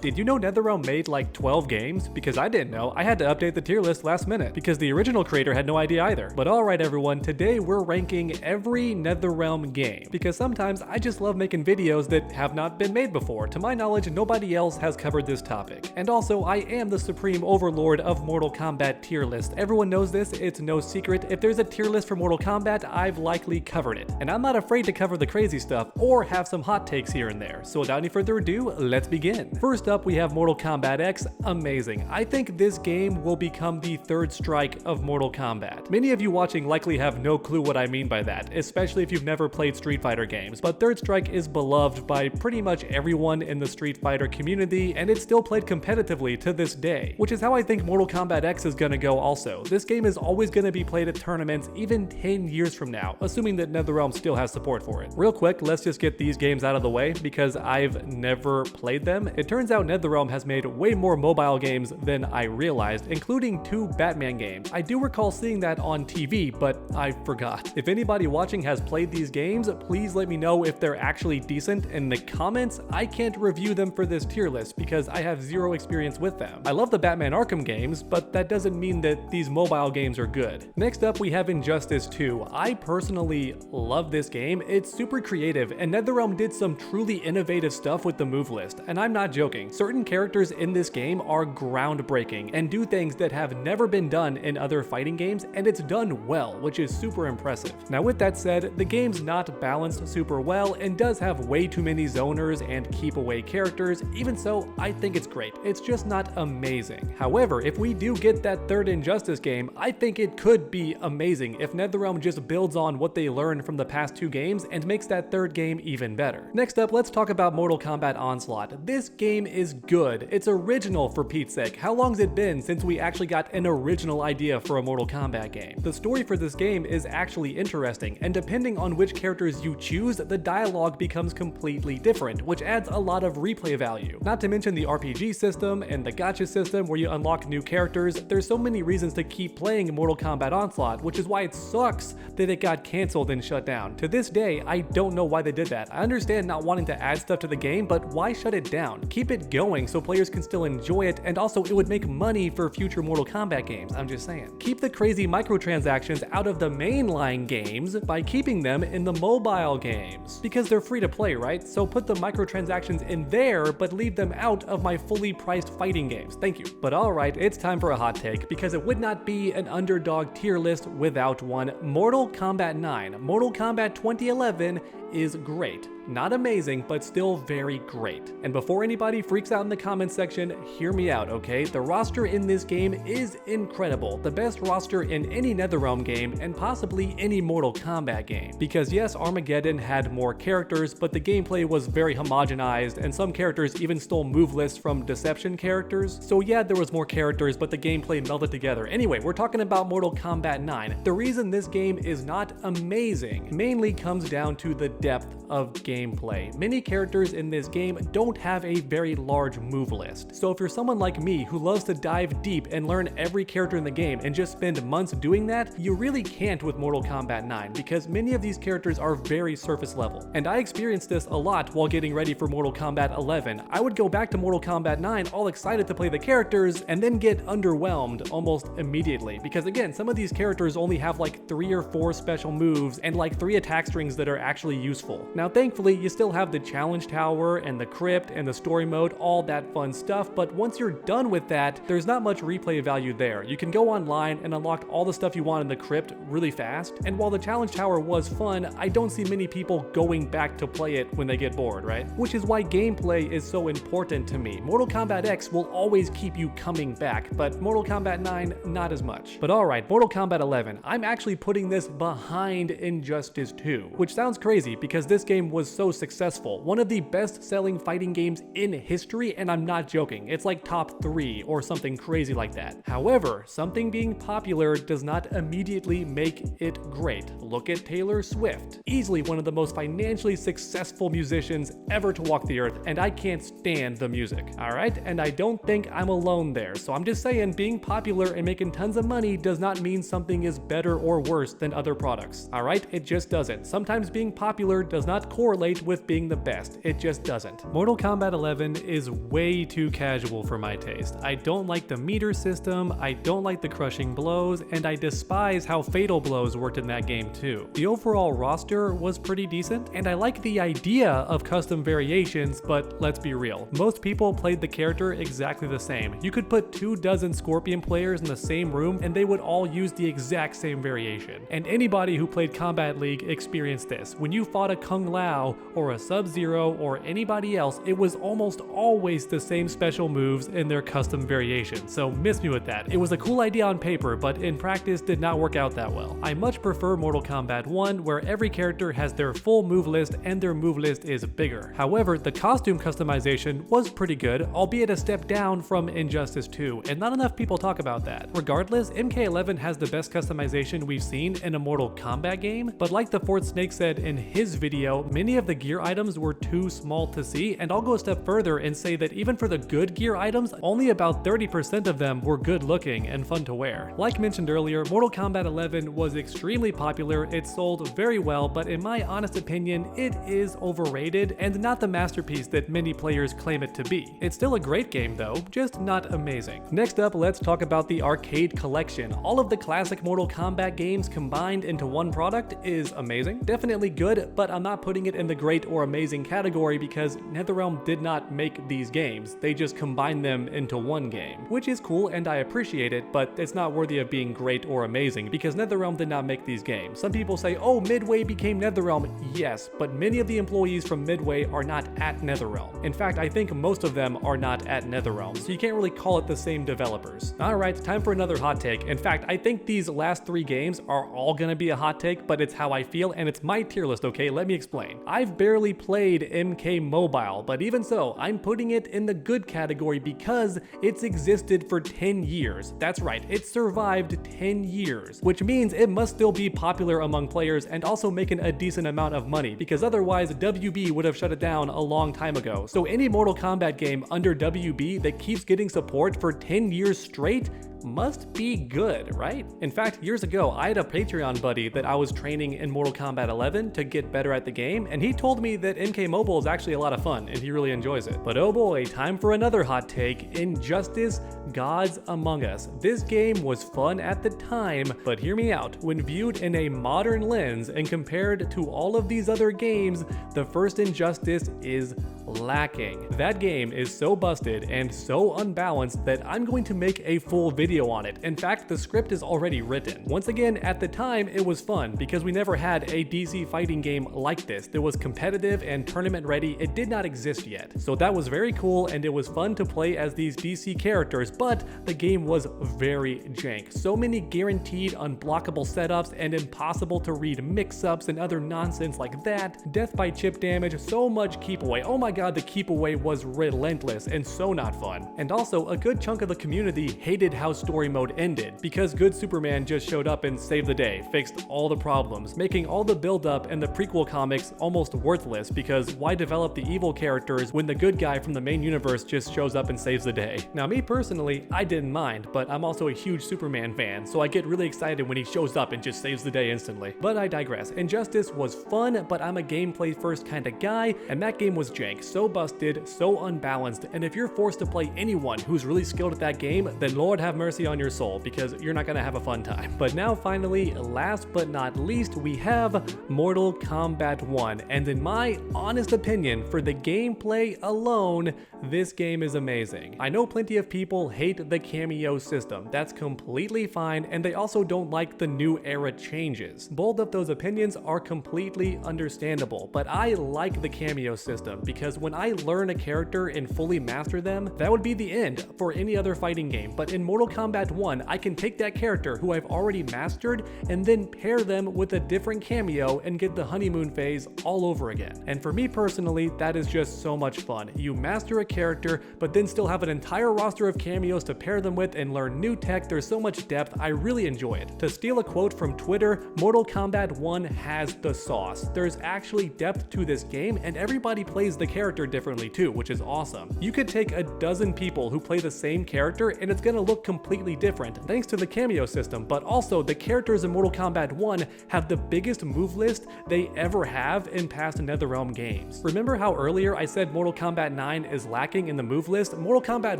Did you know NetherRealm made like 12 games? Because I didn't know. I had to update the tier list last minute because the original creator had no idea either. But alright everyone, today we're ranking every NetherRealm game because sometimes I just love making videos that have not been made before. To my knowledge, nobody else has covered this topic. And also, I am the supreme overlord of Mortal Kombat tier list. Everyone knows this, it's no secret. If there's a tier list for Mortal Kombat, I've likely covered it. And I'm not afraid to cover the crazy stuff or have some hot takes here and there. So without any further ado, let's begin. First up, we have Mortal Kombat X. Amazing. I think this game will become the third strike of Mortal Kombat. Many of you watching likely have no clue what I mean by that, especially if you've never played Street Fighter games, but Third Strike is beloved by pretty much everyone in the Street Fighter community, and it's still played competitively to this day, which is how I think Mortal Kombat X is gonna go also. This game is always gonna be played at tournaments even 10 years from now, assuming that NetherRealm still has support for it. Real quick, let's just get these games out of the way because I've never played them. It turns out NetherRealm has made way more mobile games than I realized, including 2 Batman games. I do recall seeing that on TV, but I forgot. If anybody watching has played these games, please let me know if they're actually decent in the comments. I can't review them for this tier list because I have zero experience with them. I love the Batman Arkham games, but that doesn't mean that these mobile games are good. Next up, we have Injustice 2. I personally love this game. It's super creative, and NetherRealm did some truly innovative stuff with the move list, and I'm not joking. Certain characters in this game are groundbreaking and do things that have never been done in other fighting games, and it's done well, which is super impressive. Now with that said, the game's not balanced super well and does have way too many zoners and keep away characters. Even so, I think it's great. It's just not amazing. However, if we do get that third Injustice game, I think it could be amazing if NetherRealm just builds on what they learned from the past 2 games and makes that third game even better. Next up, let's talk about Mortal Kombat Onslaught. This game is good. It's original for Pete's sake. How long's it been since we actually got an original idea for a Mortal Kombat game? The story for this game is actually interesting, and depending on which characters you choose, the dialogue becomes completely different, which adds a lot of replay value. Not to mention the RPG system and the gacha system where you unlock new characters. There's so many reasons to keep playing Mortal Kombat Onslaught, which is why it sucks that it got cancelled and shut down. To this day, I don't know why they did that. I understand not wanting to add stuff to the game, but why shut it down? Keep it going so players can still enjoy it, and also it would make money for future Mortal Kombat games. I'm just saying. Keep the crazy microtransactions out of the mainline games by keeping them in the mobile games. Because they're free to play, right? So put the microtransactions in there, but leave them out of my fully priced fighting games. Thank you. But alright, it's time for a hot take, because it would not be an underdog tier list without one. Mortal Kombat 9. Mortal Kombat 2011 is great. Not amazing, but still very great. And before anybody freaks out in the comments section, hear me out, okay? The roster in this game is incredible. The best roster in any NetherRealm game, and possibly any Mortal Kombat game. Because yes, Armageddon had more characters, but the gameplay was very homogenized, and some characters even stole move lists from Deception characters. So yeah, there was more characters, but the gameplay melded together. Anyway, we're talking about Mortal Kombat 9. The reason this game is not amazing mainly comes down to the depth of gameplay. Many characters in this game don't have a very large move list. So if you're someone like me who loves to dive deep and learn every character in the game and just spend months doing that, you really can't with Mortal Kombat 9 because many of these characters are very surface level. And I experienced this a lot while getting ready for Mortal Kombat 11. I would go back to Mortal Kombat 9 all excited to play the characters and then get underwhelmed almost immediately because again, some of these characters only have like 3 or 4 special moves and like 3 attack strings that are actually useful. Now thankfully, you still have the challenge tower and the crypt and the story mode, all that fun stuff, but once you're done with that, there's not much replay value there. You can go online and unlock all the stuff you want in the crypt really fast, and while the challenge tower was fun, I don't see many people going back to play it when they get bored, right? Which is why gameplay is so important to me. Mortal Kombat X will always keep you coming back, but Mortal Kombat 9, not as much. But alright, Mortal Kombat 11, I'm actually putting this behind Injustice 2, which sounds crazy because this game was so successful. One of the best-selling fighting games in history, and I'm not joking. It's like top 3 or something crazy like that. However, something being popular does not immediately make it great. Look at Taylor Swift. Easily one of the most financially successful musicians ever to walk the earth, and I can't stand the music, alright? And I don't think I'm alone there. So I'm just saying, being popular and making tons of money does not mean something is better or worse than other products, alright? It just doesn't. Sometimes being popular popular does not correlate with being the best. It just doesn't. Mortal Kombat 11 is way too casual for my taste. I don't like the meter system, I don't like the crushing blows, and I despise how fatal blows worked in that game too. The overall roster was pretty decent, and I like the idea of custom variations, but let's be real. Most people played the character exactly the same. You could put 24 Scorpion players in the same room and they would all use the exact same variation. And anybody who played Kombat League experienced this. When you fought a Kung Lao or a Sub-Zero or anybody else, it was almost always the same special moves in their custom variation. So miss me with that. It was a cool idea on paper, but in practice did not work out that well. I much prefer Mortal Kombat 1, where every character has their full move list and their move list is bigger. However, the costume customization was pretty good, albeit a step down from Injustice 2, and not enough people talk about that. Regardless, MK11 has the best customization we've seen in a Mortal Kombat game, but like the Fourth Snake said in his video, many of the gear items were too small to see, and I'll go a step further and say that even for the good gear items, only about 30% of them were good looking and fun to wear. Like mentioned earlier, Mortal Kombat 11 was extremely popular, it sold very well, but in my honest opinion, it is overrated and not the masterpiece that many players claim it to be. It's still a great game though, just not amazing. Next up, let's talk about the arcade collection. All of the classic Mortal Kombat games combined into one product is amazing. Definitely good, but I'm not putting it in the great or amazing category because NetherRealm did not make these games. They just combined them into one game, which is cool and I appreciate it, but it's not worthy of being great or amazing because NetherRealm did not make these games. Some people say, oh, Midway became NetherRealm. Yes, but many of the employees from Midway are not at NetherRealm. In fact, I think most of them are not at NetherRealm, so you can't really call it the same developers. Alright, time for another hot take. In fact, I think these last 3 games are all gonna be a hot take, but it's how I feel and it's my tier list, okay? Let me explain. I've barely played MK Mobile, but even so, I'm putting it in the good category because it's existed for 10 years. That's right, it survived 10 years, which means it must still be popular among players and also making a decent amount of money, because otherwise WB would have shut it down a long time ago. So any Mortal Kombat game under WB that keeps getting support for 10 years straight must be good, right? In fact, years ago, I had a Patreon buddy that I was training in Mortal Kombat 11 to get better at the game, and he told me that MK Mobile is actually a lot of fun, and he really enjoys it. But oh boy, time for another hot take, Injustice Gods Among Us. This game was fun at the time, but hear me out, when viewed in a modern lens and compared to all of these other games, the first Injustice is lacking. That game is so busted and so unbalanced that I'm going to make a full video on it. In fact, the script is already written. Once again, at the time, it was fun because we never had a DC fighting game like this that was competitive and tournament ready. It did not exist yet. So that was very cool and it was fun to play as these DC characters, but the game was very jank. So many guaranteed unblockable setups and impossible to read mix-ups and other nonsense like that. Death by chip damage, so much keep away. Oh my god, the keep away was relentless and so not fun. And also, a good chunk of the community hated how story mode ended because good Superman just showed up and saved the day, fixed all the problems, making all the build-up and the prequel comics almost worthless because why develop the evil characters when the good guy from the main universe just shows up and saves the day? Now me personally, I didn't mind, but I'm also a huge Superman fan, so I get really excited when he shows up and just saves the day instantly. But I digress. Injustice was fun, but I'm a gameplay first kind of guy, and that game was jank, so busted, so unbalanced, and if you're forced to play anyone who's really skilled at that game, then Lord have mercy on your soul, because you're not gonna have a fun time. But now finally, last but not least, we have Mortal Kombat 1, and in my honest opinion, for the gameplay alone, this game is amazing. I know plenty of people hate the cameo system. That's completely fine, and they also don't like the new era changes. Both of those opinions are completely understandable, but I like the cameo system because when I learn a character and fully master them, that would be the end for any other fighting game. But in Mortal Kombat 1, I can take that character who I've already mastered and then pair them with a different cameo and get the honeymoon phase all over again. And for me personally, that is just so much fun. You master a character, but then still have an entire roster of cameos to pair them with and learn new tech. There's so much depth. I really enjoy it. To steal a quote from Twitter, Mortal Kombat 1 has the sauce. There's actually depth to this game, and everybody plays the character character differently too, which is awesome. You could take a dozen people who play the same character and it's gonna look completely different thanks to the cameo system, but also the characters in Mortal Kombat 1 have the biggest move list they ever have in past NetherRealm games. Remember how earlier I said Mortal Kombat 9 is lacking in the move list? Mortal Kombat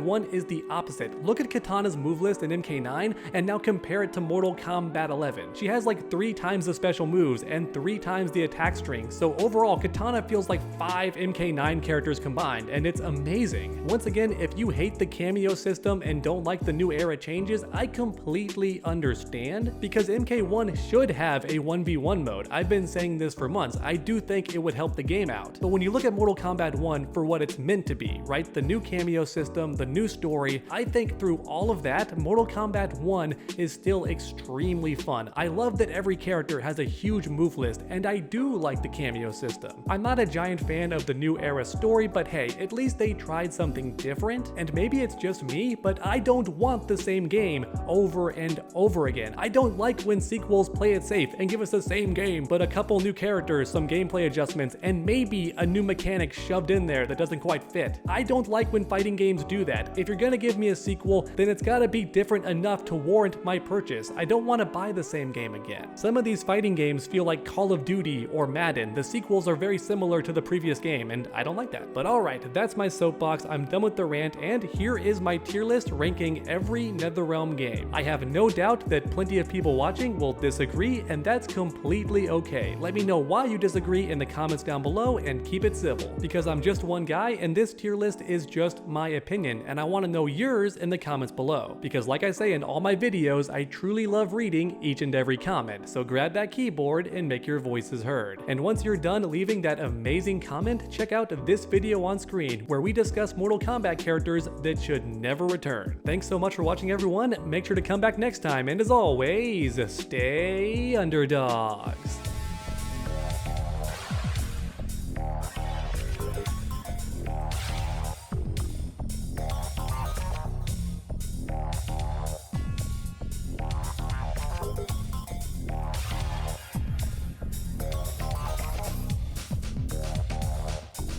1 is the opposite. Look at Kitana's move list in MK9 and now compare it to Mortal Kombat 11. She has like 3 times the special moves and 3 times the attack string, so overall Kitana feels like 5 MK9 characters combined, and it's amazing. Once again, if you hate the cameo system and don't like the new era changes, I completely understand, because MK1 should have a 1v1 mode. I've been saying this for months. I do think it would help the game out. But when you look at Mortal Kombat 1 for what it's meant to be, right? The new cameo system, the new story, I think through all of that, Mortal Kombat 1 is still extremely fun. I love that every character has a huge move list, and I do like the cameo system. I'm not a giant fan of the new era story, but hey, at least they tried something different, and maybe it's just me, but I don't want the same game over and over again. I don't like when sequels play it safe and give us the same game, but a couple new characters, some gameplay adjustments, and maybe a new mechanic shoved in there that doesn't quite fit. I don't like when fighting games do that. If you're gonna give me a sequel, then it's gotta be different enough to warrant my purchase. I don't want to buy the same game again. Some of these fighting games feel like Call of Duty or Madden. The sequels are very similar to the previous game, and I don't like that. But alright, that's my soapbox. I'm done with the rant, and here is my tier list ranking every NetherRealm game. I have no doubt that plenty of people watching will disagree, and that's completely okay. Let me know why you disagree in the comments down below, and keep it civil, because I'm just one guy, and this tier list is just my opinion, and I want to know yours in the comments below. Because like I say in all my videos, I truly love reading each and every comment, so grab that keyboard and make your voices heard. And once you're done leaving that amazing comment, check out this video on screen where we discuss Mortal Kombat characters that should never return. Thanks so much for watching, everyone. Make sure to come back next time, and as always, stay underdogs.